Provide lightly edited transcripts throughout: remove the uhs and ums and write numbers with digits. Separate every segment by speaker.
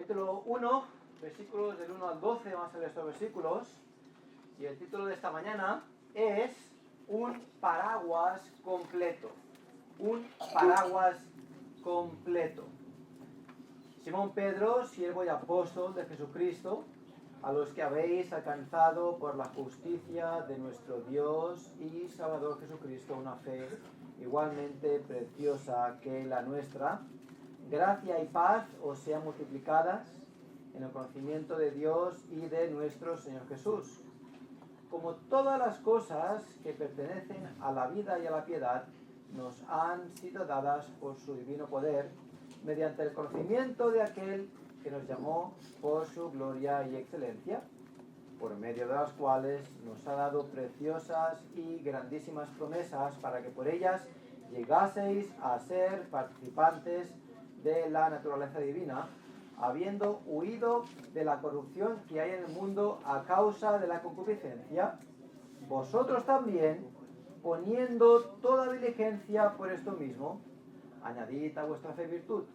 Speaker 1: capítulo 1, versículos del 1 al 12, vamos a leer estos versículos. Y el título de esta mañana es un paraguas completo. Un paraguas completo. Simón Pedro, siervo y apóstol de Jesucristo, a los que habéis alcanzado por la justicia de nuestro Dios y Salvador Jesucristo una fe igualmente preciosa que la nuestra, gracia y paz os sean multiplicadas en el conocimiento de Dios y de nuestro Señor Jesús. Como todas las cosas que pertenecen a la vida y a la piedad nos han sido dadas por su divino poder, mediante el conocimiento de aquel que nos llamó por su gloria y excelencia, por medio de las cuales nos ha dado preciosas y grandísimas promesas para que por ellas llegaseis a ser participantes de la naturaleza divina, habiendo huido de la corrupción que hay en el mundo a causa de la concupiscencia, vosotros también, poniendo toda diligencia por esto mismo, añadid a vuestra fe virtud,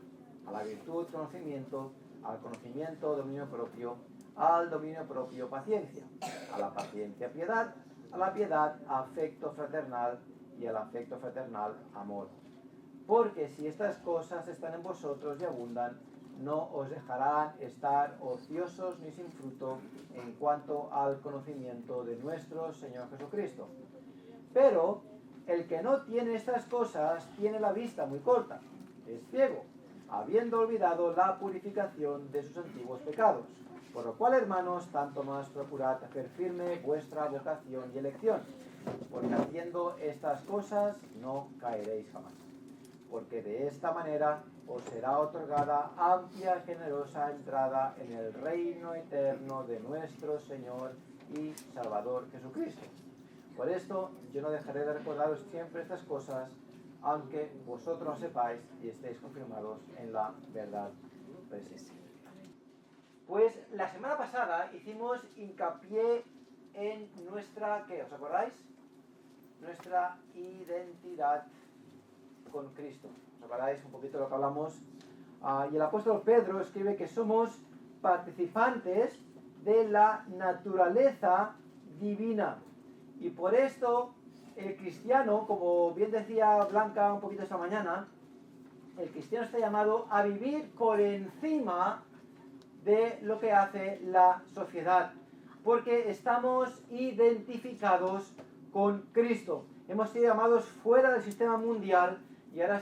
Speaker 1: a la virtud conocimiento, al conocimiento dominio propio, al dominio propio paciencia, a la paciencia piedad, a la piedad afecto fraternal y al afecto fraternal amor. Porque si estas cosas están en vosotros y abundan, no os dejarán estar ociosos ni sin fruto en cuanto al conocimiento de nuestro Señor Jesucristo. Pero el que no tiene estas cosas tiene la vista muy corta, es ciego, habiendo olvidado la purificación de sus antiguos pecados. Por lo cual, hermanos, tanto más procurad hacer firme vuestra vocación y elección, porque haciendo estas cosas no caeréis jamás. Porque de esta manera os será otorgada amplia y generosa entrada en el reino eterno de nuestro Señor y Salvador Jesucristo. Por esto yo no dejaré de recordaros siempre estas cosas, aunque vosotros lo sepáis y estéis confirmados en la verdad presente. Pues la semana pasada hicimos hincapié en nuestra, ¿qué? ¿Os acordáis? Nuestra identidad con Cristo. ¿Os acordáis un poquito de lo que hablamos? Y el apóstol Pedro escribe que somos participantes de la naturaleza divina. Y por esto el cristiano, como bien decía Blanca un poquito esta mañana, el cristiano está llamado a vivir por encima de lo que hace la sociedad, porque estamos identificados con Cristo. Hemos sido llamados fuera del sistema mundial y ahora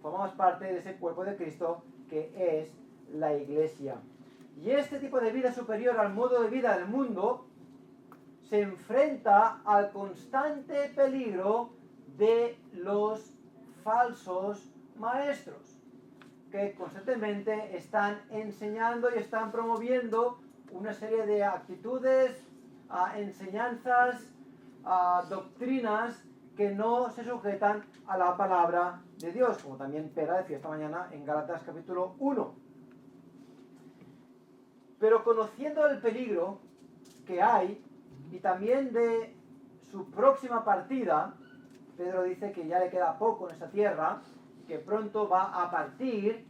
Speaker 1: formamos parte de ese cuerpo de Cristo que es la Iglesia. Y este tipo de vida superior al modo de vida del mundo se enfrenta al constante peligro de los falsos maestros, que constantemente están enseñando y están promoviendo una serie de actitudes, enseñanzas, doctrinas que no se sujetan a la palabra de Dios, como también Pera decía esta mañana en Gálatas capítulo 1. Pero conociendo el peligro que hay y también de su próxima partida, Pedro dice que ya le queda poco en esta tierra, que pronto va a partir.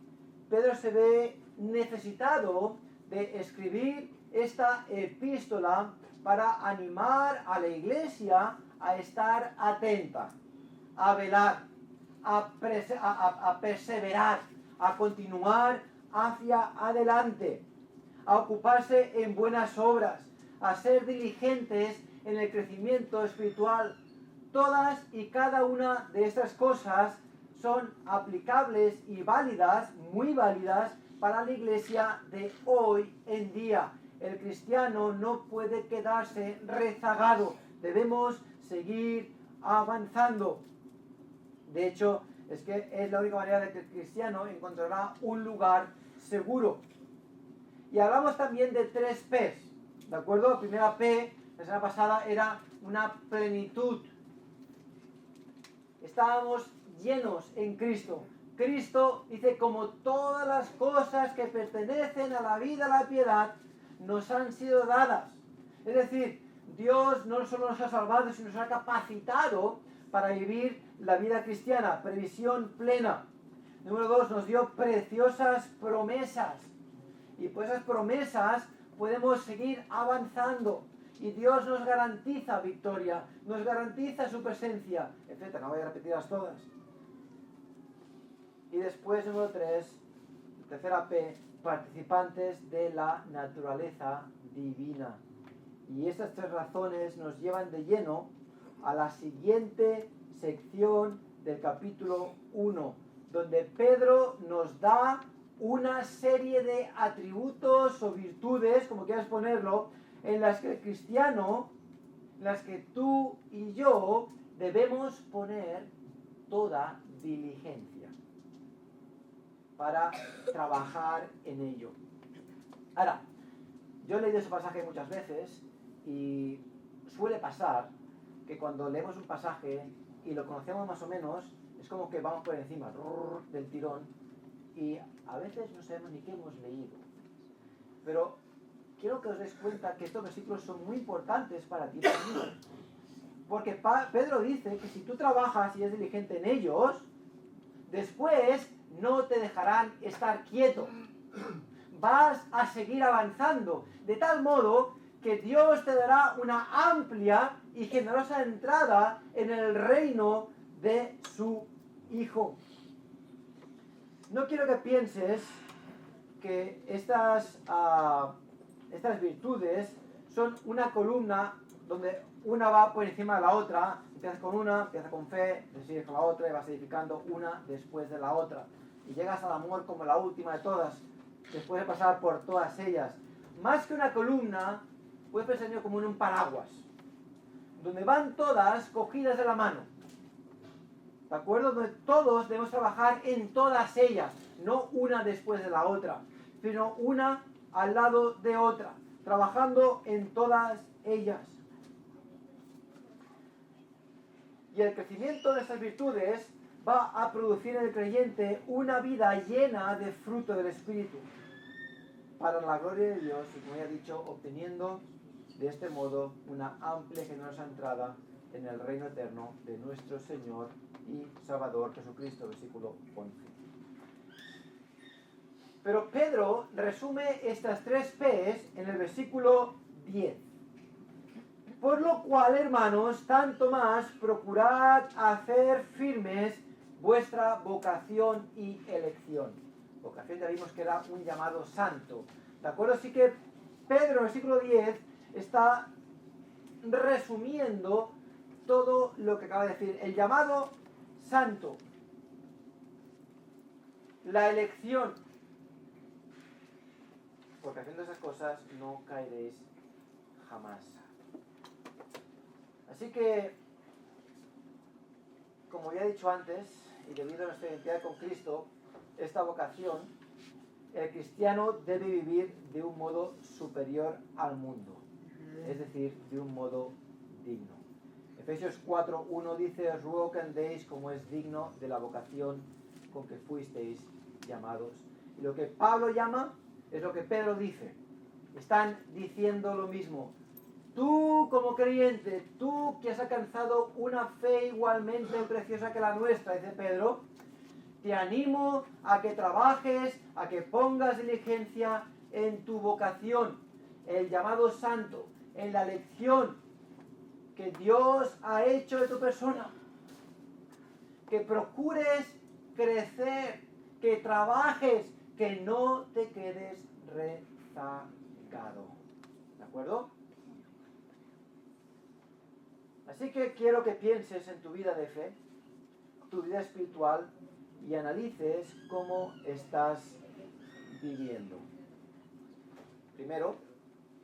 Speaker 1: Pedro se ve necesitado de escribir esta epístola para animar a la iglesia a estar atenta, a velar, a perseverar, a continuar hacia adelante, a ocuparse en buenas obras, a ser diligentes en el crecimiento espiritual. Todas y cada una de estas cosas son aplicables y válidas, muy válidas, para la iglesia de hoy en día. El cristiano no puede quedarse rezagado, debemos seguir avanzando. De hecho, es que es la única manera de que el cristiano encontrará un lugar seguro. Y hablamos también de 3 P's, ¿de acuerdo? La primera P, la semana pasada, era una plenitud. Estábamos llenos en Cristo. Cristo dice, como todas las cosas que pertenecen a la vida, a la piedad, nos han sido dadas. Es decir, Dios no solo nos ha salvado, sino nos ha capacitado para vivir la vida cristiana, previsión plena. Número 2, nos dio preciosas promesas. Y por esas promesas podemos seguir avanzando. Y Dios nos garantiza victoria, nos garantiza su presencia, etc. No voy a repetirlas todas. Y después, número 3, tercera P, participantes de la naturaleza divina. Y estas 3 razones nos llevan de lleno a la siguiente sección del capítulo 1, donde Pedro nos da una serie de atributos o virtudes, como quieras ponerlo, en las que el cristiano, en las que tú y yo debemos poner toda diligencia para trabajar en ello. Ahora, yo he leído ese pasaje muchas veces y suele pasar que cuando leemos un pasaje y lo conocemos más o menos, es como que vamos por encima del tirón y a veces no sabemos ni qué hemos leído. Pero quiero que os des cuenta que estos versículos son muy importantes para ti y para mí. Porque Pedro dice que si tú trabajas y eres diligente en ellos, después no te dejarán estar quieto. Vas a seguir avanzando, de tal modo que Dios te dará una amplia y generosa entrada en el reino de su Hijo. No quiero que pienses que estas virtudes son una columna donde una va por encima de la otra. Empiezas con una, empiezas con fe, te sigues con la otra y vas edificando una después de la otra. Y llegas al amor como la última de todas, después de pasar por todas ellas. Más que una columna, puedes pensar en ello como en un paraguas, donde van todas cogidas de la mano. ¿De acuerdo? Donde todos debemos trabajar en todas ellas, no una después de la otra, sino una al lado de otra, trabajando en todas ellas. Y el crecimiento de estas virtudes va a producir en el creyente una vida llena de fruto del Espíritu, para la gloria de Dios y, como ya he dicho, obteniendo de este modo una amplia y generosa entrada en el reino eterno de nuestro Señor y Salvador Jesucristo, versículo 11. Pero Pedro resume estas 3 P's en el versículo 10. Por lo cual, hermanos, tanto más procurad hacer firmes vuestra vocación y elección. Vocación ya vimos que era un llamado santo. ¿De acuerdo? Así que Pedro, en el versículo 10, está resumiendo todo lo que acaba de decir. El llamado santo, la elección, porque haciendo esas cosas no caeréis jamás. Así que, como ya he dicho antes, y debido a nuestra identidad con Cristo, esta vocación, el cristiano debe vivir de un modo superior al mundo, es decir, de un modo digno. Efesios 4:1 dice: os ruego que andéis como es digno de la vocación con que fuisteis llamados. Y lo que Pablo llama es lo que Pedro dice. Están diciendo lo mismo. Tú como creyente, tú que has alcanzado una fe igualmente preciosa que la nuestra, dice Pedro, te animo a que trabajes, a que pongas diligencia en tu vocación, el llamado santo, en la elección que Dios ha hecho de tu persona. Que procures crecer, que trabajes, que no te quedes rezagado. ¿De acuerdo? Así que quiero que pienses en tu vida de fe, tu vida espiritual, y analices cómo estás viviendo. Primero,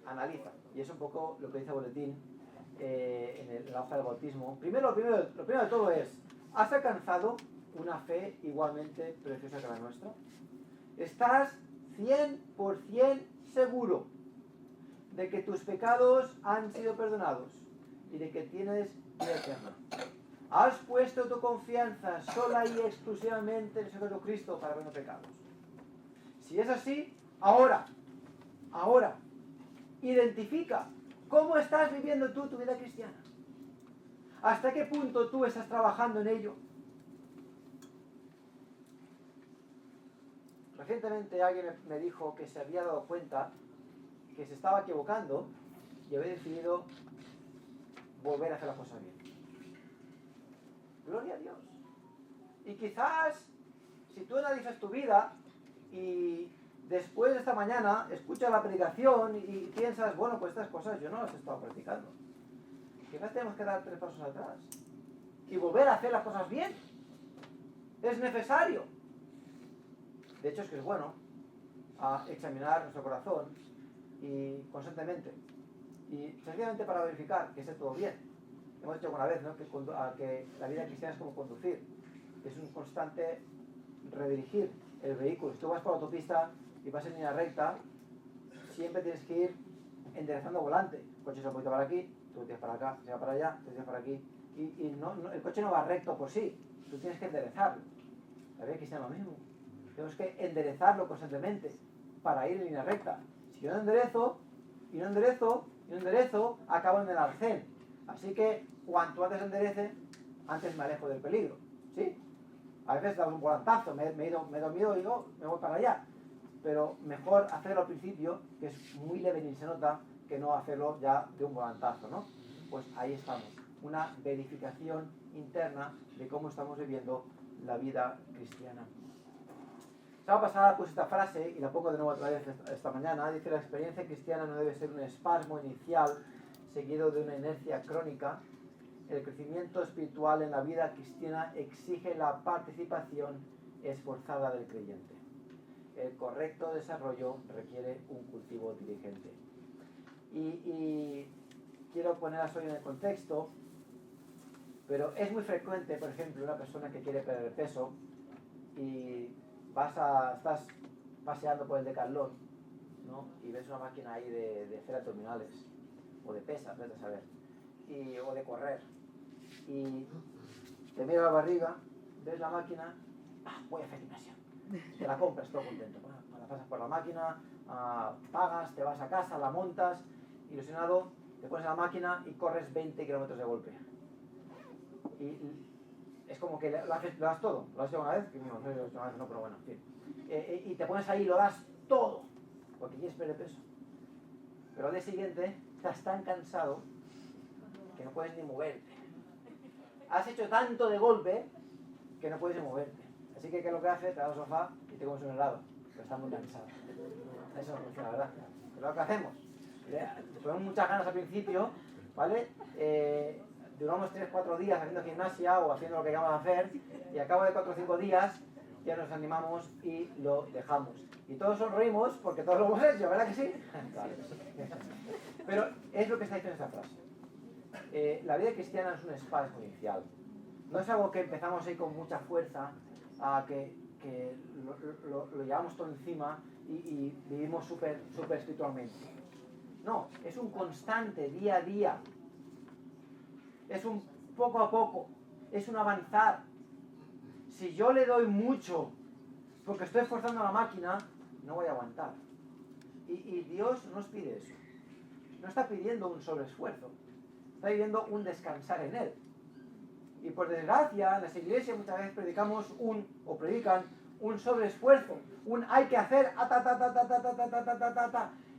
Speaker 1: analiza. Y es un poco lo que dice el boletín en la hoja del bautismo. Lo primero de todo es: ¿has alcanzado una fe igualmente preciosa que la nuestra? ¿Estás 100% seguro de que tus pecados han sido perdonados y de que tienes vida eterna? ¿Has puesto tu confianza sola y exclusivamente en el Señor Jesucristo para los pecados? Si es así, ahora, identifica cómo estás viviendo tú tu vida cristiana. ¿Hasta qué punto tú estás trabajando en ello? Por Recientemente alguien me dijo que se había dado cuenta que se estaba equivocando y había decidido volver a hacer las cosas bien. Gloria a Dios. Y quizás, si tú analizas tu vida y después de esta mañana escuchas la predicación y piensas, bueno, pues estas cosas yo no las he estado practicando. Quizás tenemos que dar 3 pasos atrás y volver a hacer las cosas bien. Es necesario. De hecho, es que es bueno examinar nuestro corazón y constantemente. Y sencillamente para verificar que esté todo bien. Hemos dicho alguna vez, ¿no?, que la vida cristiana es como conducir. Es un constante redirigir el vehículo. Si tú vas por la autopista y vas en línea recta, siempre tienes que ir enderezando volante. El coche se va un poquito para aquí, tú tienes para acá, se va para allá, tú tienes para aquí. Y el coche no va recto por sí, tú tienes que enderezarlo. La vida cristiana es lo mismo. Tenemos que enderezarlo constantemente para ir en línea recta. Si yo no enderezo, y no enderezo, acabo en el arcén. Así que cuanto antes enderece, antes me alejo del peligro. ¿Sí? A veces damos un volantazo, me he dormido y digo, me voy para allá. Pero mejor hacerlo al principio, que es muy leve y se nota, que no hacerlo ya de un volantazo, ¿no? Pues ahí estamos. Una verificación interna de cómo estamos viviendo la vida cristiana. Se va a pasar pues esta frase, y la pongo de nuevo otra vez esta mañana. Dice: la experiencia cristiana no debe ser un espasmo inicial seguido de una inercia crónica. El crecimiento espiritual en la vida cristiana exige la participación esforzada del creyente. El correcto desarrollo requiere un cultivo diligente. Y quiero ponerlas hoy en el contexto, pero es muy frecuente, por ejemplo, una persona que quiere perder peso y estás paseando por el Decathlon, ¿no?, y ves una máquina ahí de hacer abdominales o de pesas, vete a saber, o de correr, y te miras la barriga, ves la máquina, voy a hacer gimnasia, te la compras todo contento, la pasas por la máquina, pagas, te vas a casa, la montas, ilusionado, te pones en la máquina y corres 20 kilómetros de golpe. Y es como que lo das todo. ¿Lo has hecho una vez? No, pero bueno, en fin. Y te pones ahí y lo das todo, porque quieres perder peso. Pero al día siguiente estás tan cansado que no puedes ni moverte. Has hecho tanto de golpe que no puedes ni moverte. Así que, ¿qué es lo que haces? Te das al sofá y te comes un helado, pero estás muy cansado. Eso no funciona, ¿verdad? Pero lo que hacemos, te ponemos muchas ganas al principio, ¿vale? Duramos 3-4 días haciendo gimnasia o haciendo lo que queramos hacer, y a cabo de 4 o 5 días ya nos animamos y lo dejamos. Y todos sonreímos porque todos lo hemos hecho, ¿verdad que sí? Claro. Pero es lo que está diciendo esta frase. La vida cristiana es un espasmo inicial. No es algo que empezamos ahí con mucha fuerza, que lo llevamos todo encima y vivimos súper espiritualmente. No, es un constante, día a día. Es un poco a poco, es un avanzar. Si yo le doy mucho porque estoy forzando la máquina, no voy a aguantar. Y Dios nos pide eso. No está pidiendo un sobreesfuerzo, está pidiendo un descansar en Él. Y por desgracia, en las iglesias muchas veces predican un sobreesfuerzo, un hay que hacer,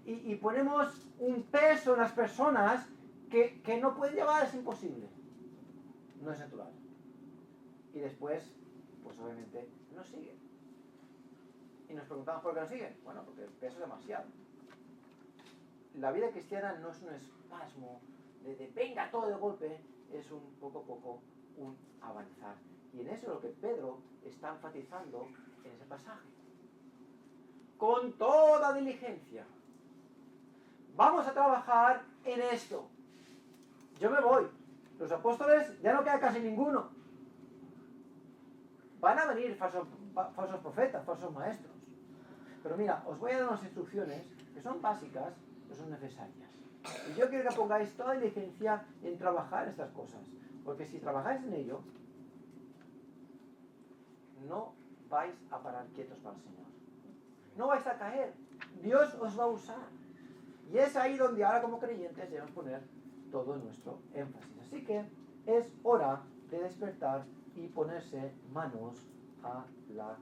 Speaker 1: y ponemos un peso en las personas que no pueden llevar, es imposible. No es natural. Y después, pues obviamente, no siguen. Y nos preguntamos por qué no siguen. Bueno, porque el peso es demasiado. La vida cristiana no es un espasmo de venga todo de golpe, es un poco a poco, un avanzar. Y en eso es lo que Pedro está enfatizando en ese pasaje. Con toda diligencia. Vamos a trabajar en esto. Yo me voy. Los apóstoles ya no queda casi ninguno. Van a venir falsos profetas, falsos maestros. Pero mira, os voy a dar unas instrucciones que son básicas, pero son necesarias. Y yo quiero que pongáis toda diligencia en trabajar estas cosas. Porque si trabajáis en ello, no vais a parar quietos para el Señor. No vais a caer. Dios os va a usar. Y es ahí donde ahora como creyentes debemos poner todo nuestro énfasis. Así que es hora de despertar y ponerse manos a la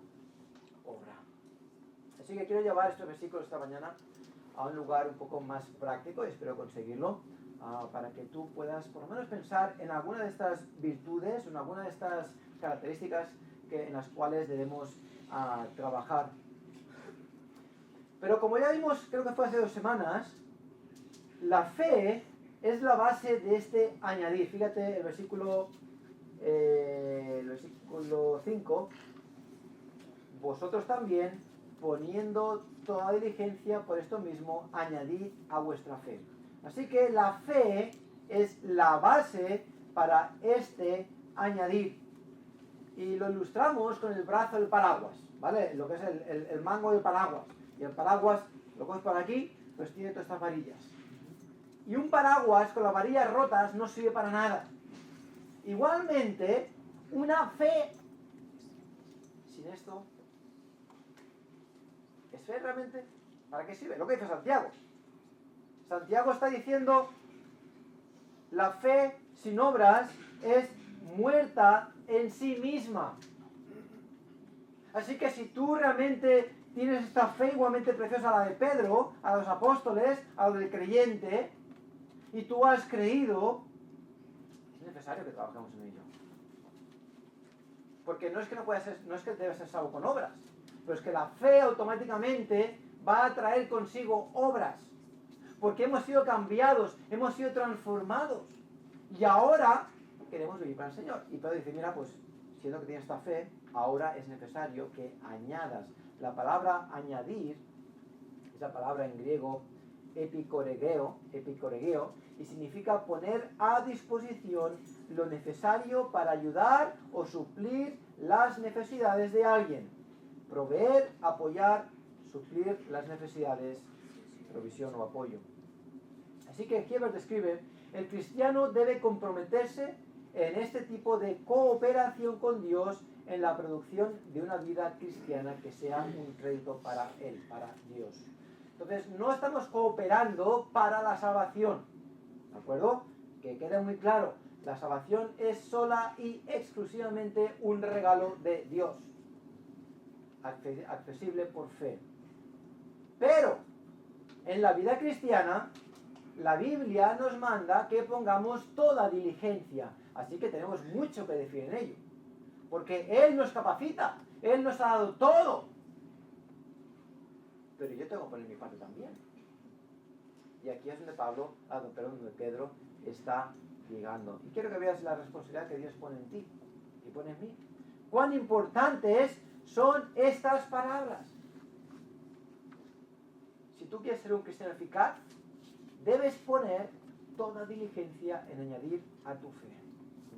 Speaker 1: obra. Así que quiero llevar estos versículos esta mañana a un lugar un poco más práctico, y espero conseguirlo, para que tú puedas por lo menos pensar en alguna de estas virtudes, en alguna de estas características en las cuales debemos trabajar. Pero como ya vimos, creo que fue hace 2 semanas, la fe es la base de este añadir. Fíjate el versículo 5. Vosotros también, poniendo toda diligencia por esto mismo, añadid a vuestra fe. Así que la fe es la base para este añadir. Y lo ilustramos con el brazo del paraguas, ¿vale? Lo que es el mango del paraguas. Y el paraguas, lo coges por aquí, pues tiene todas estas varillas. Y un paraguas con las varillas rotas no sirve para nada. Igualmente, una fe sin esto, ¿es fe realmente? ¿Para qué sirve? Lo que dice Santiago. Santiago está diciendo, la fe sin obras es muerta en sí misma. Así que si tú realmente tienes esta fe igualmente preciosa a la de Pedro, a los apóstoles, a lo del creyente, y tú has creído, es necesario que trabajemos en ello. Porque no es que no es que debes ser salvo con obras, pero es que la fe automáticamente va a traer consigo obras. Porque hemos sido cambiados, hemos sido transformados. Y ahora queremos vivir para el Señor. Y Pedro dice, mira, pues siendo que tienes esta fe, ahora es necesario que añadas. La palabra añadir, esa palabra en griego epikoregeo, y significa poner a disposición lo necesario para ayudar o suplir las necesidades de alguien. Proveer, apoyar, suplir las necesidades, provisión o apoyo. Así que Hiebert describe, el cristiano debe comprometerse en este tipo de cooperación con Dios en la producción de una vida cristiana que sea un crédito para Él, para Dios. Entonces, no estamos cooperando para la salvación, ¿de acuerdo? Que quede muy claro, la salvación es sola y exclusivamente un regalo de Dios, accesible por fe. Pero, en la vida cristiana, la Biblia nos manda que pongamos toda diligencia, así que tenemos mucho que decir en ello, porque Él nos capacita, Él nos ha dado todo, pero yo tengo que poner mi parte también. Y aquí es donde donde Pedro está llegando. Y quiero que veas la responsabilidad que Dios pone en ti y pone en mí. Cuán importantes son estas palabras. Si tú quieres ser un cristiano eficaz, debes poner toda diligencia en añadir a tu fe.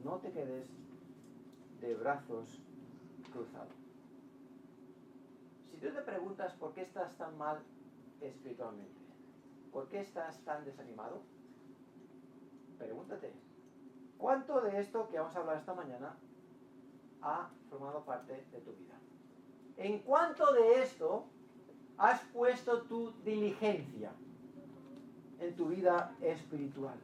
Speaker 1: No te quedes de brazos cruzados. Si tú te preguntas por qué estás tan mal espiritualmente, ¿por qué estás tan desanimado? Pregúntate, ¿cuánto de esto que vamos a hablar esta mañana ha formado parte de tu vida? ¿En cuánto de esto has puesto tu diligencia en tu vida espiritual?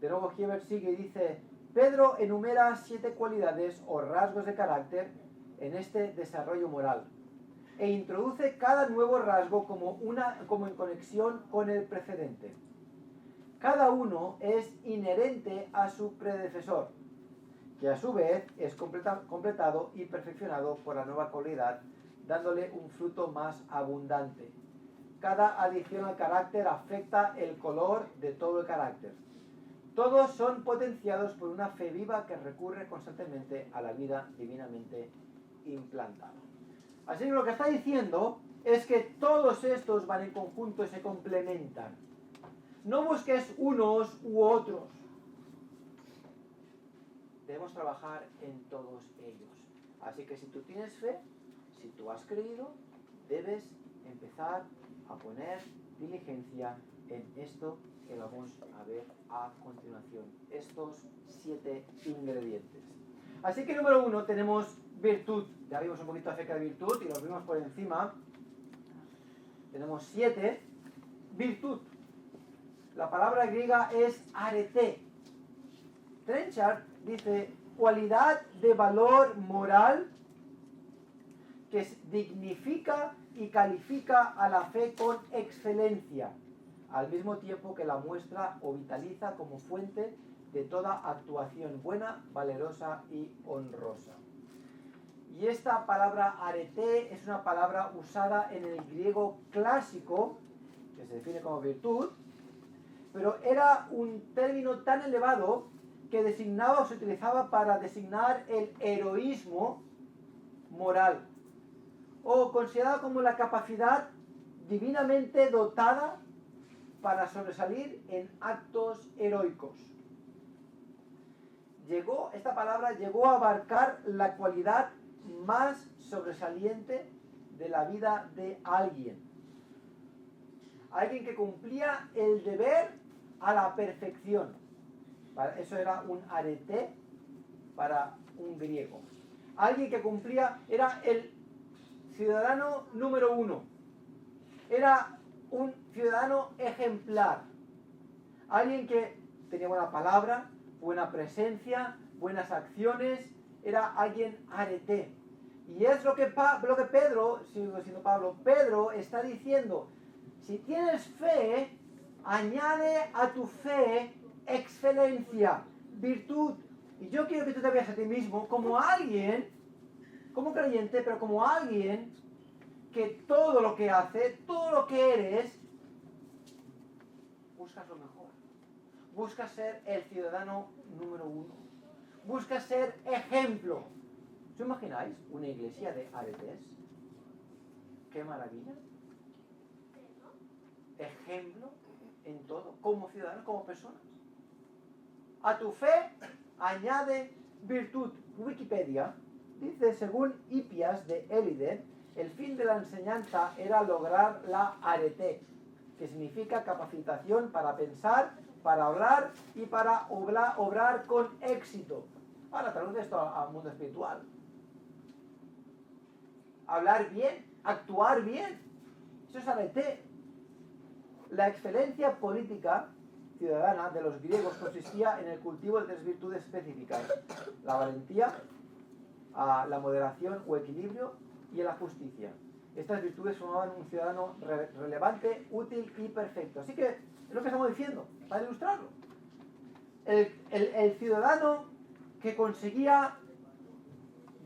Speaker 1: De nuevo Hiebert sigue y dice, Pedro enumera 7 cualidades o rasgos de carácter en este desarrollo moral e introduce cada nuevo rasgo como en conexión con el precedente. Cada uno es inherente a su predecesor, que a su vez es completado y perfeccionado por la nueva cualidad, dándole un fruto más abundante. Cada adición al carácter afecta el color de todo el carácter. Todos son potenciados por una fe viva que recurre constantemente a la vida divinamente implantada. Así que lo que está diciendo es que todos estos van en conjunto y se complementan. No busques unos u otros. Debemos trabajar en todos ellos. Así que si tú tienes fe, si tú has creído, debes empezar a poner diligencia en esto que vamos a ver a continuación. Estos 7 ingredientes. Así que número 1 tenemos virtud. Ya vimos un poquito acerca de virtud y lo vimos por encima. Tenemos 7. Virtud. La palabra griega es arete. Trenchard dice, cualidad de valor moral que dignifica y califica a la fe con excelencia, al mismo tiempo que la muestra o vitaliza como fuente de toda actuación buena, valerosa y honrosa. Y esta palabra arete es una palabra usada en el griego clásico, que se define como virtud, pero era un término tan elevado que designaba o se utilizaba para designar el heroísmo moral, o considerada como la capacidad divinamente dotada para sobresalir en actos heroicos. Esta palabra llegó a abarcar la cualidad más sobresaliente de la vida de alguien. Alguien que cumplía el deber a la perfección. Eso era un arete para un griego. Alguien que cumplía, era el ciudadano número uno. Era un ciudadano ejemplar. Alguien que tenía buena palabra, buena presencia, buenas acciones. Era alguien arete. Y es lo que Pedro, sigo diciendo Pablo, Pedro está diciendo: si tienes fe, añade a tu fe excelencia, virtud. Y yo quiero que tú te veas a ti mismo como alguien, como creyente, pero como alguien que todo lo que hace, todo lo que eres, buscas lo mejor. Buscas ser el ciudadano número uno. Buscas ser ejemplo. ¿Os imagináis una iglesia de aretes? ¡Qué maravilla! Ejemplo en todo, como ciudadanos, como personas. A tu fe añade virtud. Wikipedia dice, según Hipias de Élide, el fin de la enseñanza era lograr la arete, que significa capacitación para pensar, para hablar y para obrar con éxito. Ahora traduce esto al mundo espiritual. Hablar bien, actuar bien. Eso es arete. La excelencia política ciudadana de los griegos consistía en el cultivo de 3 virtudes específicas: la valentía, la moderación o equilibrio y la justicia. Estas virtudes formaban un ciudadano relevante, útil y perfecto. Así que es lo que estamos diciendo, para ilustrarlo. El ciudadano que conseguía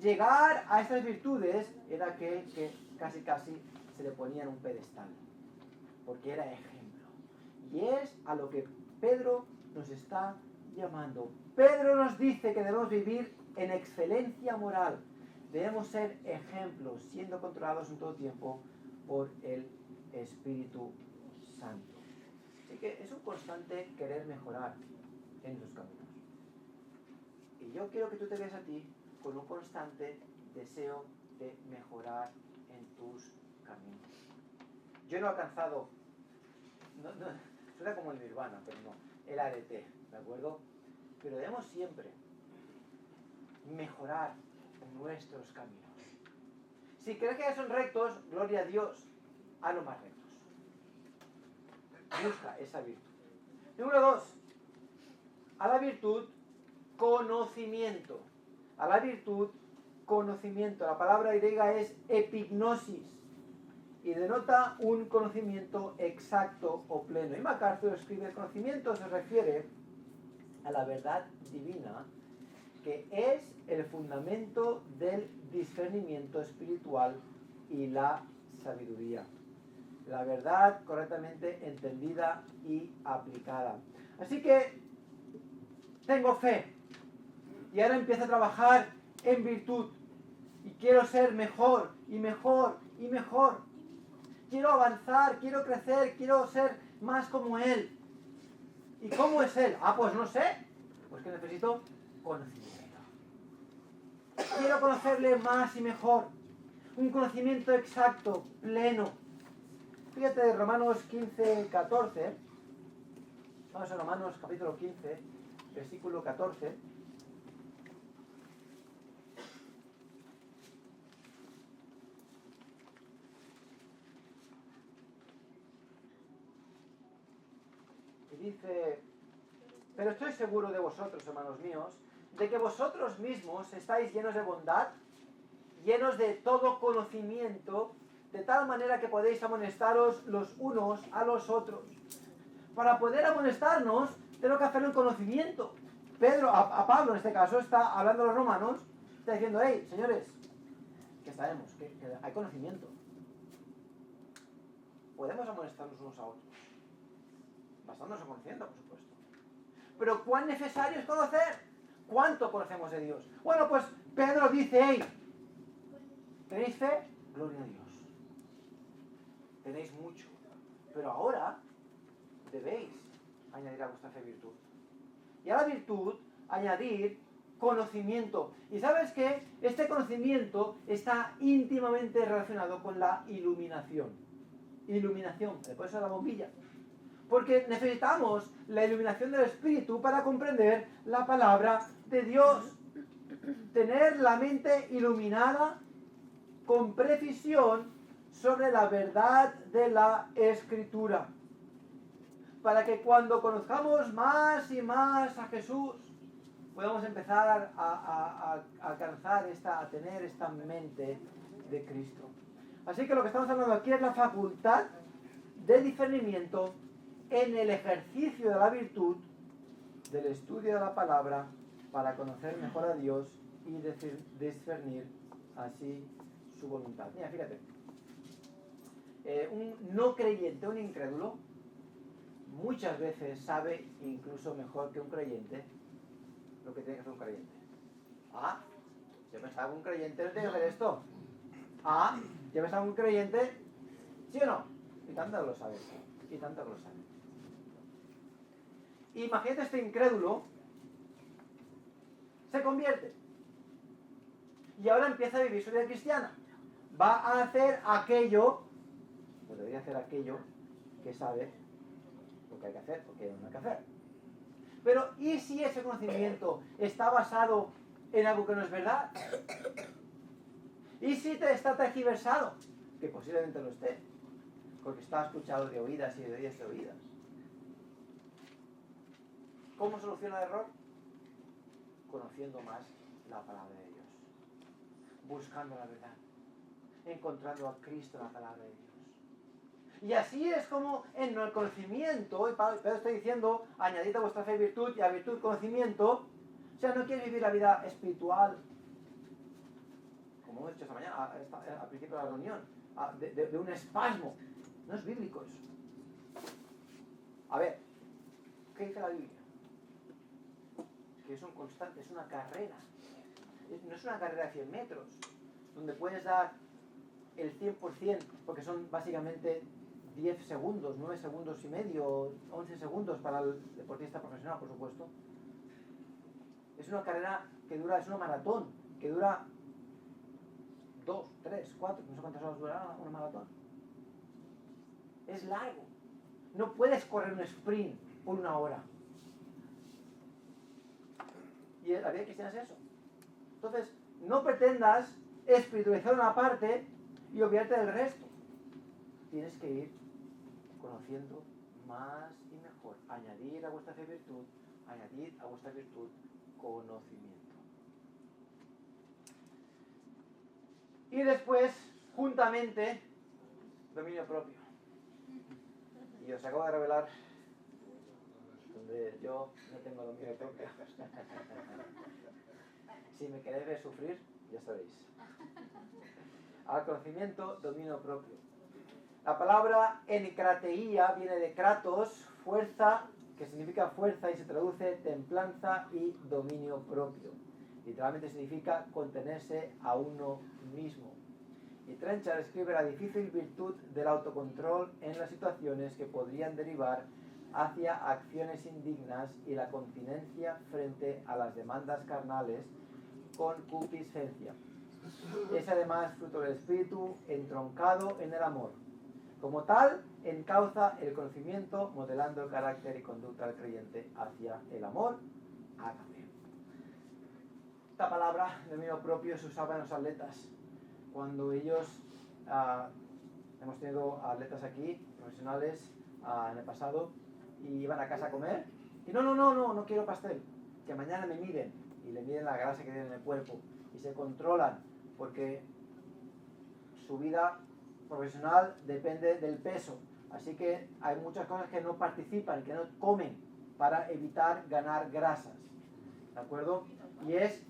Speaker 1: llegar a estas virtudes era aquel que casi se le ponía en un pedestal, porque era ejemplo. Y es a lo que Pedro nos está llamando. Pedro nos dice que debemos vivir en excelencia moral. Debemos ser ejemplos, siendo controlados en todo tiempo por el Espíritu Santo. Así que es un constante querer mejorar en sus caminos. Y yo quiero que tú te veas a ti con un constante deseo de mejorar en tus caminos. Yo no he alcanzado, suena como el nirvana, pero no, el arete, ¿de acuerdo? Pero debemos siempre mejorar nuestros caminos. Si crees que ya son rectos, gloria a Dios, hazlo más rectos. Busca esa virtud. Número 2, a la virtud, conocimiento. A la virtud, conocimiento. La palabra griega es epignosis y denota un conocimiento exacto o pleno. Y MacArthur escribe: el conocimiento se refiere a la verdad divina, que es el fundamento del discernimiento espiritual y la sabiduría. La verdad correctamente entendida y aplicada. Así que tengo fe y ahora empiezo a trabajar en virtud y quiero ser mejor y mejor y mejor. Quiero avanzar, quiero crecer, quiero ser más como Él. ¿Y cómo es Él? Pues no sé. Pues que necesito conocimiento. Quiero conocerle más y mejor. Un conocimiento exacto, pleno. Fíjate, Romanos 15, 14. Vamos a Romanos capítulo 15, versículo 14. Y dice: pero estoy seguro de vosotros, hermanos míos, de que vosotros mismos estáis llenos de bondad llenos de todo conocimiento, de tal manera que podéis amonestaros los unos a los otros. Para poder amonestarnos, tenemos que hacerlo en conocimiento. A Pablo en este caso, está hablando a los romanos, está diciendo, hey, señores, que sabemos, que hay conocimiento. Podemos amonestarnos unos a otros, basándonos en conocimiento, por supuesto. Pero ¿cuán necesario es conocer? ¿Cuánto conocemos de Dios? Bueno, pues Pedro dice, hey, ¿tenéis fe? Gloria a Dios. Tenéis mucho. Pero ahora debéis añadir a vuestra fe virtud. Y a la virtud añadir conocimiento. Y ¿sabes qué? Este conocimiento está íntimamente relacionado con la iluminación. Iluminación, después de la bombilla. Porque necesitamos la iluminación del Espíritu para comprender la palabra de Dios. Tener la mente iluminada con precisión sobre la verdad de la Escritura. Para que cuando conozcamos más y más a Jesús, podamos empezar a alcanzar a tener esta mente de Cristo. Así que lo que estamos hablando aquí es la facultad de discernimiento en el ejercicio de la virtud, del estudio de la palabra, para conocer mejor a Dios y discernir así su voluntad. Mira, fíjate. Un no creyente, un incrédulo, muchas veces sabe incluso mejor que un creyente lo que tiene que hacer un creyente. Ah, yo pensaba que un creyente no tiene que hacer esto. Ah, yo pensaba que un creyente, ¿sí o no? Y tanto que lo sabe. Y tanto que lo sabe. Imagínate este incrédulo se convierte y ahora empieza a vivir su vida cristiana. Va a hacer aquello, o debería hacer aquello que sabe lo que hay que hacer, porque no hay que hacer. Pero ¿y si ese conocimiento está basado en algo que no es verdad? ¿Y si está tergiversado? Que posiblemente lo esté, porque está escuchado de oídas y de oídas de oídas. ¿Cómo soluciona el error? Conociendo más la palabra de Dios, buscando la verdad, encontrando a Cristo en la palabra de Dios. Y así es como en el conocimiento, y Pedro está diciendo, añadid a vuestra fe virtud y a virtud conocimiento. O sea, no quieres vivir la vida espiritual, como hemos dicho esta mañana, al principio de la reunión, de un espasmo. No es bíblico eso. A ver, ¿qué dice la Biblia? Que es un constante, es una carrera. No es una carrera de 100 metros, donde puedes dar el 100%, porque son básicamente 10 segundos, 9 segundos y medio, 11 segundos para el deportista profesional, por supuesto. Es una carrera que dura, es una maratón, que dura 2, 3, 4, no sé cuántas horas durará una maratón. Es largo. No puedes correr un sprint por 1 hora. Y la vida cristiana es eso. Entonces, no pretendas espiritualizar una parte y olvidarte del resto. Tienes que ir conociendo más y mejor. Añadir a vuestra fe virtud, añadir a vuestra virtud conocimiento. Y después, juntamente, dominio propio. Y os acabo de revelar donde yo no tengo dominio propio. Si me queréis ver sufrir, ya sabéis. Al conocimiento, dominio propio. La palabra enkrateía viene de kratos, fuerza, que significa fuerza y se traduce templanza y dominio propio. Literalmente significa contenerse a uno mismo. Y Trenchard escribe la difícil virtud del autocontrol en las situaciones que podrían derivar hacia acciones indignas y la continencia frente a las demandas carnales con concupiscencia. Es además fruto del espíritu entroncado en el amor. Como tal, encauza el conocimiento, modelando el carácter y conducta del creyente hacia el amor. Hágame. Esta palabra, dominio propio, se usaba en los atletas. Cuando ellos, hemos tenido atletas aquí, profesionales, en el pasado, y iban a casa a comer, y no quiero pastel, que mañana me miren, y le miden la grasa que tienen en el cuerpo, y se controlan porque su vida profesional depende del peso. Así que hay muchas cosas que no participan, que no comen para evitar ganar grasas. ¿De acuerdo? Y ese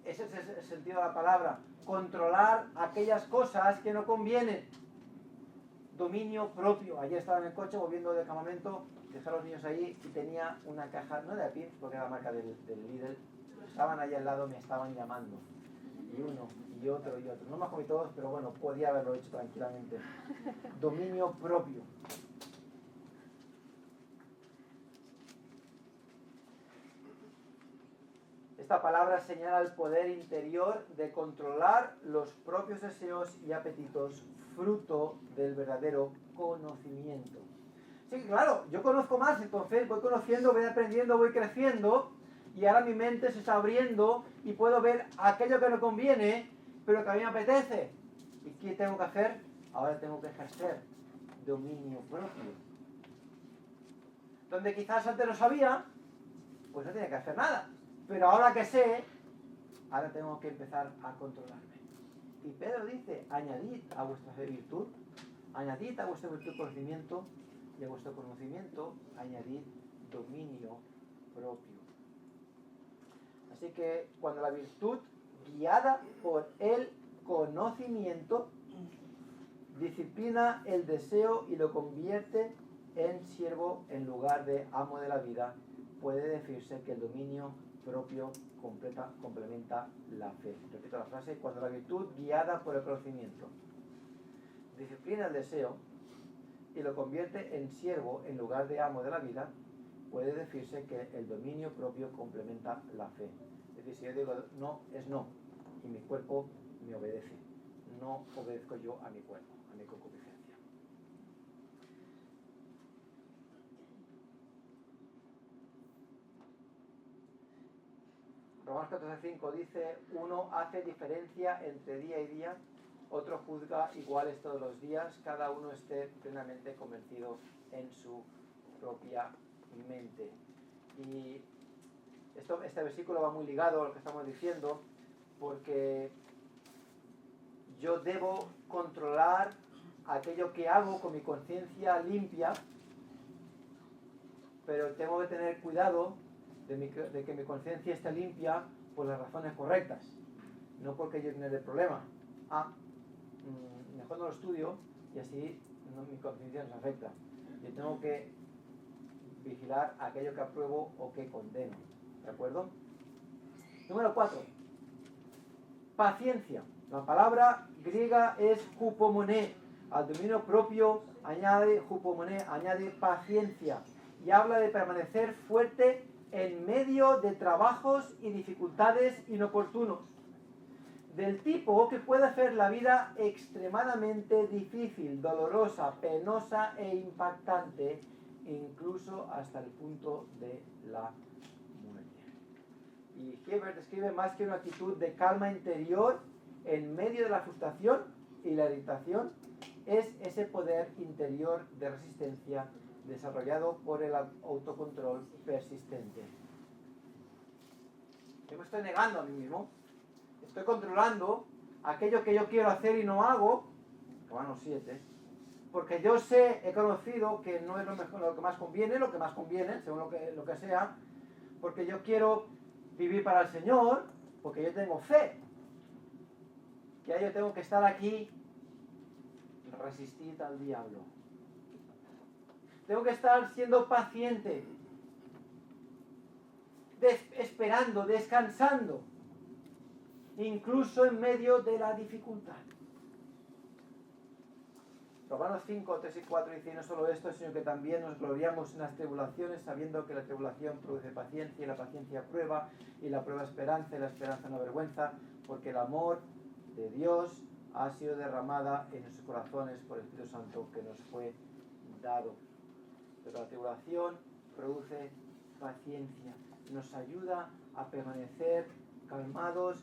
Speaker 1: es el sentido de la palabra. Controlar aquellas cosas que no convienen. Dominio propio. Ayer estaba en el coche volviendo del campamento, dejé a los niños ahí y tenía una caja, no de Pimps, porque era la marca del Lidl. Estaban ahí al lado, me estaban llamando. Y uno, y otro, y otro. No me comí todos, pero bueno, podía haberlo hecho tranquilamente. Dominio propio. Esta palabra señala el poder interior de controlar los propios deseos y apetitos, fruto del verdadero conocimiento. Sí, claro, yo conozco más, entonces voy conociendo, voy aprendiendo, voy creciendo, y ahora mi mente se está abriendo y puedo ver aquello que no conviene, pero que a mí me apetece. ¿Y qué tengo que hacer? Ahora tengo que ejercer dominio propio. Donde quizás antes no sabía, pues no tenía que hacer nada. Pero ahora que sé, ahora tengo que empezar a controlarme. Y Pedro dice, añadid a vuestra fe virtud, añadid a vuestra virtud conocimiento, y a vuestro conocimiento añadid dominio propio. Así que cuando la virtud, guiada por el conocimiento, disciplina el deseo y lo convierte en siervo en lugar de amo de la vida, puede decirse que el dominio propio complementa la fe. Repito la frase, cuando la virtud guiada por el conocimiento disciplina el deseo y lo convierte en siervo en lugar de amo de la vida, puede decirse que el dominio propio complementa la fe. Es decir, si yo digo no, es no, y mi cuerpo me obedece. No obedezco yo a mi cuerpo, a mi concupiscencia. Romanos 14:5 dice, uno hace diferencia entre día y día, otro juzga iguales todos los días, cada uno esté plenamente convencido en su propia mente. Y este versículo va muy ligado a lo que estamos diciendo, porque yo debo controlar aquello que hago con mi conciencia limpia, pero tengo que tener cuidado de que mi conciencia esté limpia por las razones correctas, no porque yo tenga el problema. Mejor no lo estudio y así mi conciencia no se afecta. Yo tengo que vigilar aquello que apruebo o que condeno. ¿De acuerdo? Número 4. Paciencia. La palabra griega es hupomoné. Al dominio propio añade hupomoné, añade paciencia. Y habla de permanecer fuerte en medio de trabajos y dificultades inoportunos. Del tipo que puede hacer la vida extremadamente difícil, dolorosa, penosa e impactante, incluso hasta el punto de la muerte. Y Hebert describe más que una actitud de calma interior en medio de la frustración y la irritación, es ese poder interior de resistencia desarrollado por el autocontrol persistente. Yo me estoy negando a mí mismo, estoy controlando aquello que yo quiero hacer y no hago, Romanos 7, porque yo sé, he conocido que no es lo que más conviene, según lo que sea, porque yo quiero vivir para el Señor, porque yo tengo fe, que yo tengo que estar aquí, resistir al diablo. Tengo que estar siendo paciente, esperando, descansando, incluso en medio de la dificultad. Romanos 5, 3 y 4 dice, no solo esto, sino que también nos gloriamos en las tribulaciones, sabiendo que la tribulación produce paciencia, y la paciencia prueba, y la prueba esperanza, y la esperanza no avergüenza, porque el amor de Dios ha sido derramada en nuestros corazones por el Espíritu Santo que nos fue dado. Pero la tribulación produce paciencia, nos ayuda a permanecer calmados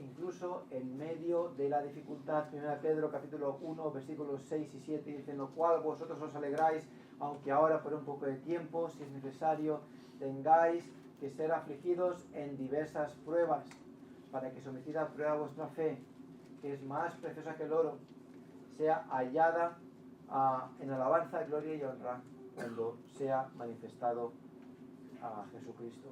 Speaker 1: incluso en medio de la dificultad. 1 Pedro capítulo 1 versículos 6 y 7 dice, en lo cual vosotros os alegráis, aunque ahora por un poco de tiempo, si es necesario, tengáis que ser afligidos en diversas pruebas, para que sometida a prueba vuestra fe, que es más preciosa que el oro, sea hallada en alabanza, gloria y honra cuando sea manifestado a Jesucristo.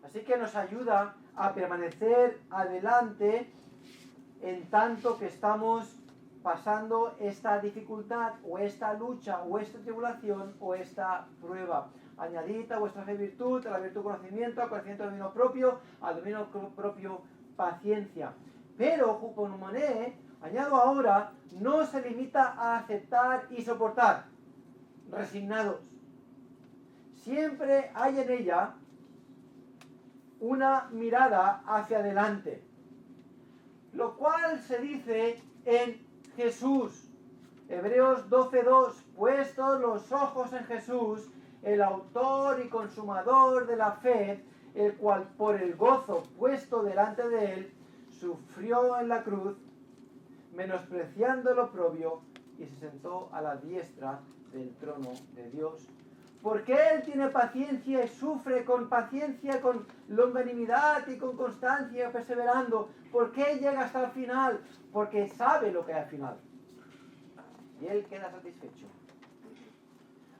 Speaker 1: Así que nos ayuda a permanecer adelante en tanto que estamos pasando esta dificultad o esta lucha o esta tribulación o esta prueba. Añadid a vuestra fe virtud, a la virtud conocimiento, al conocimiento dominio propio, al dominio propio paciencia. Pero, juponumoné, añado ahora, no se limita a aceptar y soportar, resignados. Siempre hay en ella una mirada hacia adelante, lo cual se dice en Jesús. Hebreos 12:2, puestos los ojos en Jesús, el autor y consumador de la fe, el cual por el gozo puesto delante de él, sufrió en la cruz, menospreciando el oprobio, y se sentó a la diestra del trono de Dios. Porque él tiene paciencia y sufre con paciencia, con longanimidad y con constancia, perseverando. ¿Por qué llega hasta el final? Porque sabe lo que hay al final. Y él queda satisfecho.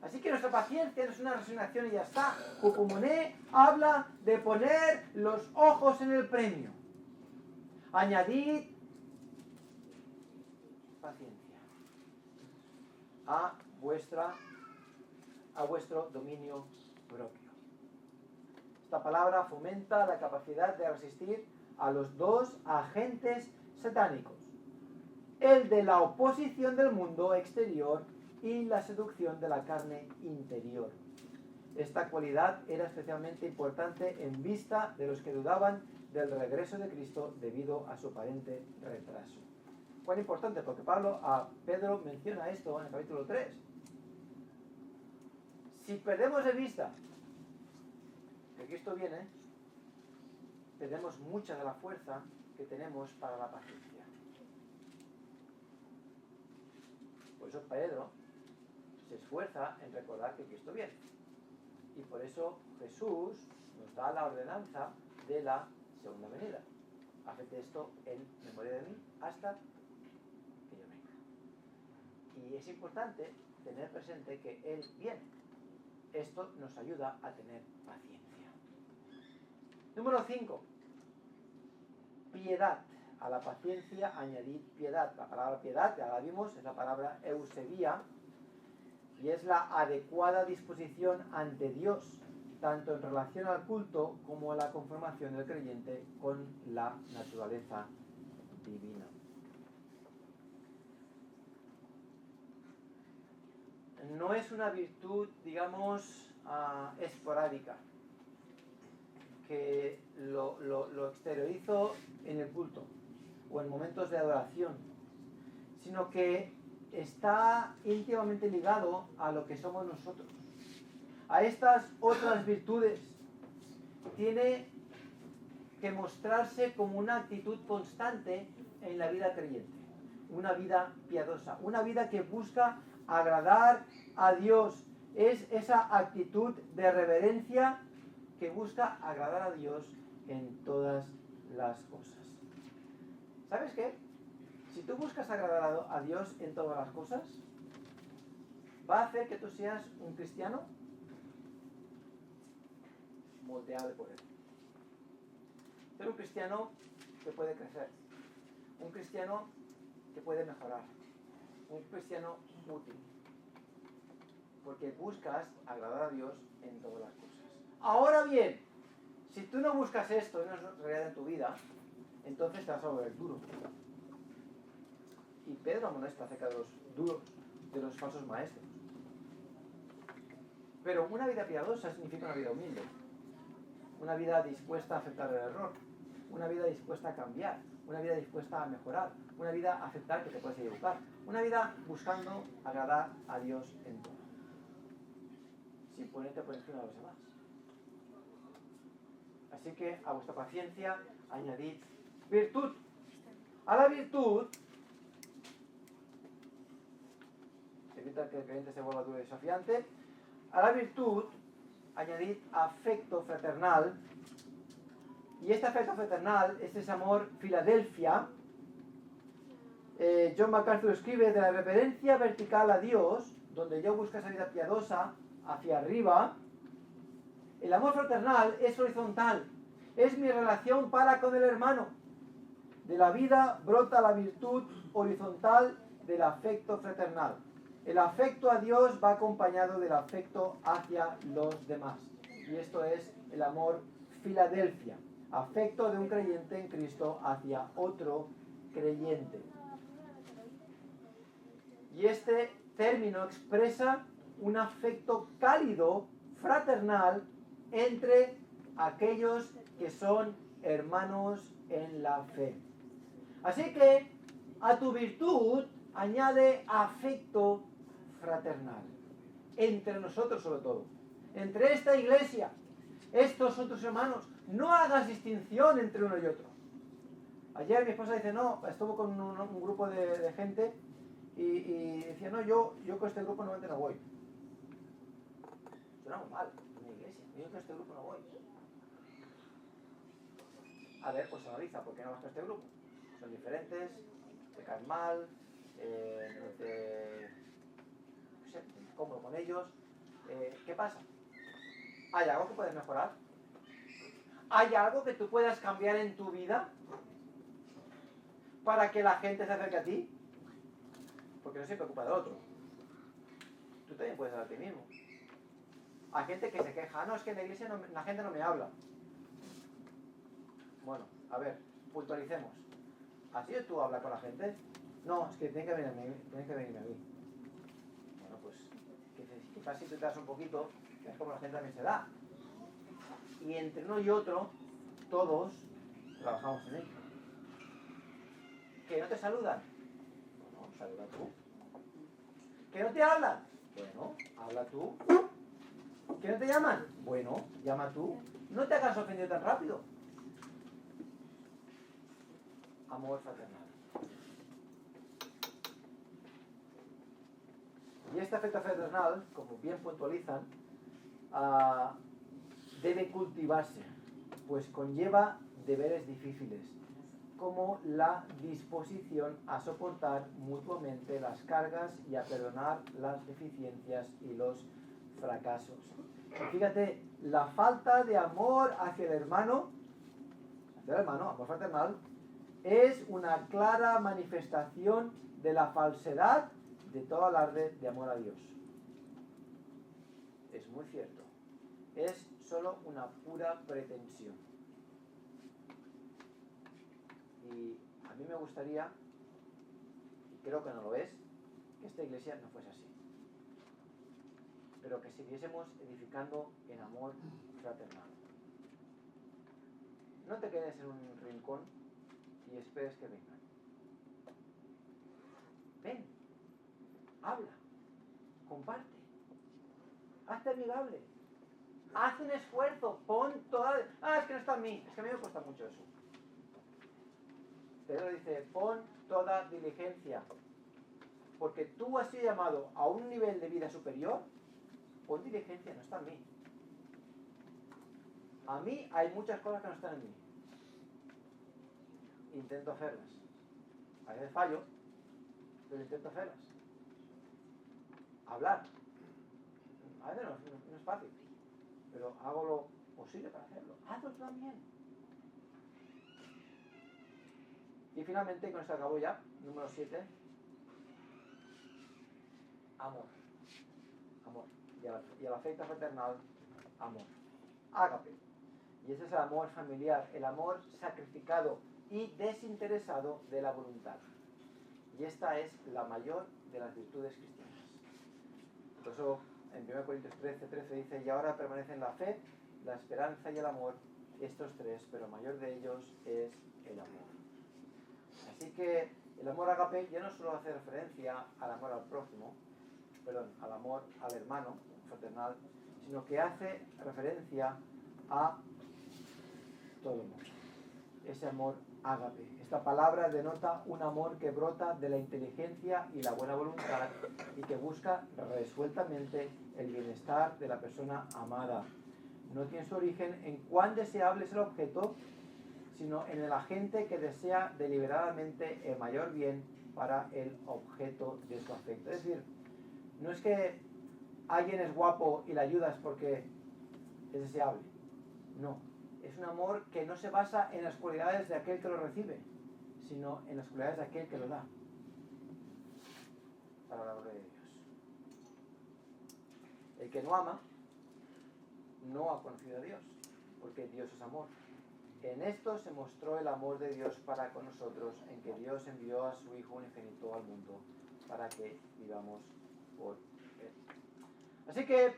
Speaker 1: Así que nuestra paciencia no es una resignación y ya está. Jupomoné habla de poner los ojos en el premio. Añadid paciencia a vuestro dominio propio. Esta palabra fomenta la capacidad de resistir a los dos agentes satánicos: el de la oposición del mundo exterior y la seducción de la carne interior. Esta cualidad era especialmente importante en vista de los que dudaban del regreso de Cristo debido a su aparente retraso. ¿Cuán importante? Porque Pedro menciona esto en el capítulo 3. Si perdemos de vista que Cristo viene, perdemos mucha de la fuerza que tenemos para la paciencia. Por eso Pedro se esfuerza en recordar que Cristo viene. Y por eso Jesús nos da la ordenanza de la segunda venida. Haced esto en memoria de mí hasta que yo venga. Y es importante tener presente que Él viene. Esto nos ayuda a tener paciencia. Número 5. Piedad. A la paciencia añadid piedad. La palabra piedad, ya la vimos, es la palabra eusebia, y es la adecuada disposición ante Dios, tanto en relación al culto como a la conformación del creyente con la naturaleza divina. No es una virtud, digamos, esporádica, que lo exteriorizo en el culto o en momentos de adoración, sino que está íntimamente ligado a lo que somos nosotros. A estas otras virtudes tiene que mostrarse como una actitud constante en la vida creyente, una vida piadosa, una vida que busca agradar a Dios. Es esa actitud de reverencia que busca agradar a Dios en todas las cosas. ¿Sabes qué? Si tú buscas agradar a Dios en todas las cosas, va a hacer que tú seas un cristiano moldeable por Él. Ser un cristiano que puede crecer, un cristiano que puede mejorar, un cristiano útil, porque buscas agradar a Dios en todas las cosas. Ahora bien, si tú no buscas esto, no es realidad en tu vida, entonces te vas a volver duro. Y Pedro amonesta acerca de los duros, de los falsos maestros. Pero una vida piadosa significa una vida humilde, una vida dispuesta a aceptar el error, una vida dispuesta a cambiar, una vida dispuesta a mejorar, una vida a aceptar que te puedes equivocar, una vida buscando agradar a Dios en todo, sin ponerte por encima de los demás. Así que a vuestra paciencia añadid virtud. A la virtud, evita que el creyente se vuelva duro y desafiante, a la virtud añadid afecto fraternal, Y este afecto fraternal es ese amor Filadelfia. John MacArthur escribe: de la reverencia vertical a Dios, donde yo busco esa vida piadosa hacia arriba, el amor fraternal es horizontal, es mi relación para con el hermano. De la vida brota la virtud horizontal del afecto fraternal. El afecto a Dios va acompañado del afecto hacia los demás. Y esto es el amor Filadelfia, afecto de un creyente en Cristo hacia otro creyente. Y este término expresa un afecto cálido, fraternal, entre aquellos que son hermanos en la fe. Así que a tu virtud añade afecto fraternal, entre nosotros sobre todo, entre esta iglesia, estos son tus hermanos. No hagas distinción entre uno y otro. Ayer mi esposa dice, no, estuvo con un grupo de gente y decía, no, yo con este grupo normalmente no voy. Suena muy mal, en una iglesia, yo con este grupo no voy. A ver, pues analiza, ¿por qué no vas con este grupo? Son diferentes, te caen mal, no sé, cómodo con ellos. ¿Qué pasa? ¿Hay algo que puedes mejorar? ¿Hay algo que tú puedas cambiar en tu vida para que la gente se acerque a ti? Porque no se preocupa del otro. Tú también puedes ser a ti mismo. Hay gente que se queja, no, es que en la iglesia la gente no me habla. Bueno, a ver, puntualicemos. ¿Así tú hablas con la gente? No, es que tienen que venirme a mí. Bueno, pues quizás si tú te das un poquito, es como la gente también se da. Y entre uno y otro, todos trabajamos en ello. ¿Que no te saludan? Bueno, saluda tú. ¿Que no te hablan? Bueno, habla tú. ¿Que no te llaman? Bueno, llama tú. No te hagas ofendido tan rápido. Amor fraternal. Y este afecto fraternal, como bien puntualizan, debe cultivarse, pues conlleva deberes difíciles, como la disposición a soportar mutuamente las cargas y a perdonar las deficiencias y los fracasos. Y fíjate, la falta de amor hacia el hermano, amor fraternal, es una clara manifestación de la falsedad de todo alarde de amor a Dios. Es muy cierto. Es solo una pura pretensión. Y a mí me gustaría, y creo que no lo es, que esta iglesia no fuese así. Pero que siguiésemos edificando en amor fraternal. No te quedes en un rincón y esperes que vengan. Ven, habla, comparte, hazte amigable, haz un esfuerzo, pon toda... es que no está en mí, es que a mí me cuesta mucho eso. Pedro dice, pon toda diligencia, porque tú has sido llamado a un nivel de vida superior. Pon diligencia, no está en mí. A mí hay muchas cosas que no están en mí. Intento hacerlas. A veces fallo, pero intento hacerlas. Hablar. A veces no es fácil, pero hago lo posible para hacerlo. Hazlo también. Y finalmente, con esto acabo ya, número 7. Amor. Amor. Y el afecto fraternal, amor. Ágape. Y ese es el amor familiar, el amor sacrificado y desinteresado de la voluntad. Y esta es la mayor de las virtudes cristianas. Por eso en 1 Corintios 13 dice, y ahora permanecen la fe, la esperanza y el amor, estos tres, pero el mayor de ellos es el amor. Así que el amor ágape ya no solo hace referencia al amor al prójimo, al amor al hermano fraternal, sino que hace referencia a todo el mundo. Ese amor ágape. Esta palabra denota un amor que brota de la inteligencia y la buena voluntad y que busca resueltamente el bienestar de la persona amada. No tiene su origen en cuán deseable es el objeto, sino en el agente que desea deliberadamente el mayor bien para el objeto de su afecto. Es decir, no es que alguien es guapo y le ayudas porque es deseable. No, es un amor que no se basa en las cualidades de aquel que lo recibe, sino en las cualidades de aquel que lo da, para la gloria de Dios. El que no ama, no ha conocido a Dios, porque Dios es amor. En esto se mostró el amor de Dios para con nosotros, en que Dios envió a su Hijo unigénito al mundo, para que vivamos por Él. Así que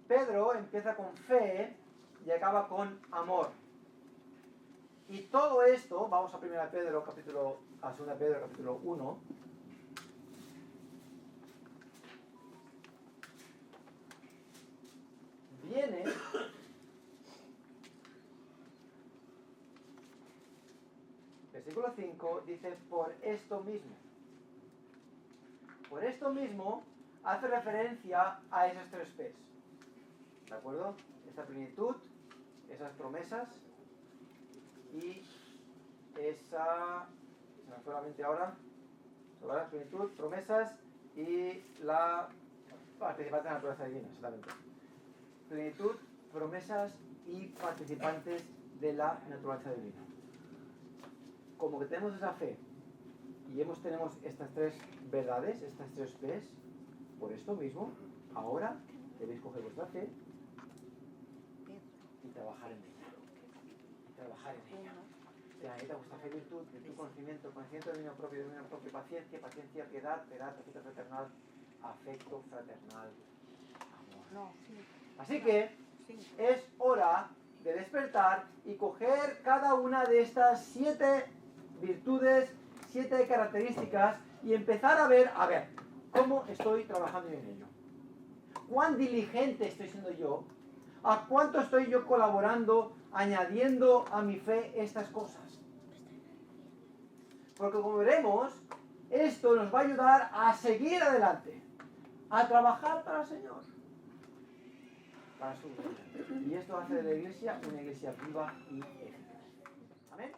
Speaker 1: Pedro empieza con fe y acaba con amor. Y todo esto, vamos a 2 Pedro capítulo 1, viene versículo 5, dice por esto mismo. Por esto mismo hace referencia a esas 3 P's. ¿De acuerdo? Esta plenitud, esas promesas y esa, se me fue la mente ahora, sobre la plenitud, promesas y la participación en la naturaleza divina, exactamente. Plenitud, promesas y participantes de la naturaleza divina. Como que tenemos esa fe y tenemos estas 3 verdades, estas 3 P's, por esto mismo, ahora debéis coger vuestra fe y trabajar en ella. Trabajar en ella. Necesita vuestra fe, virtud conocimiento de dominio propio, paciencia, piedad, afecto fraternal, afecto fraternal, amor. Así que es hora de despertar y coger cada una de estas 7 virtudes, 7 características y empezar a ver, cómo estoy trabajando en ello. ¿Cuán diligente estoy siendo yo? ¿A cuánto estoy yo colaborando, añadiendo a mi fe estas cosas? Porque como veremos, esto nos va a ayudar a seguir adelante, a trabajar para el Señor, para su gloria. Y esto hace de la iglesia una iglesia viva y eficaz. Amén.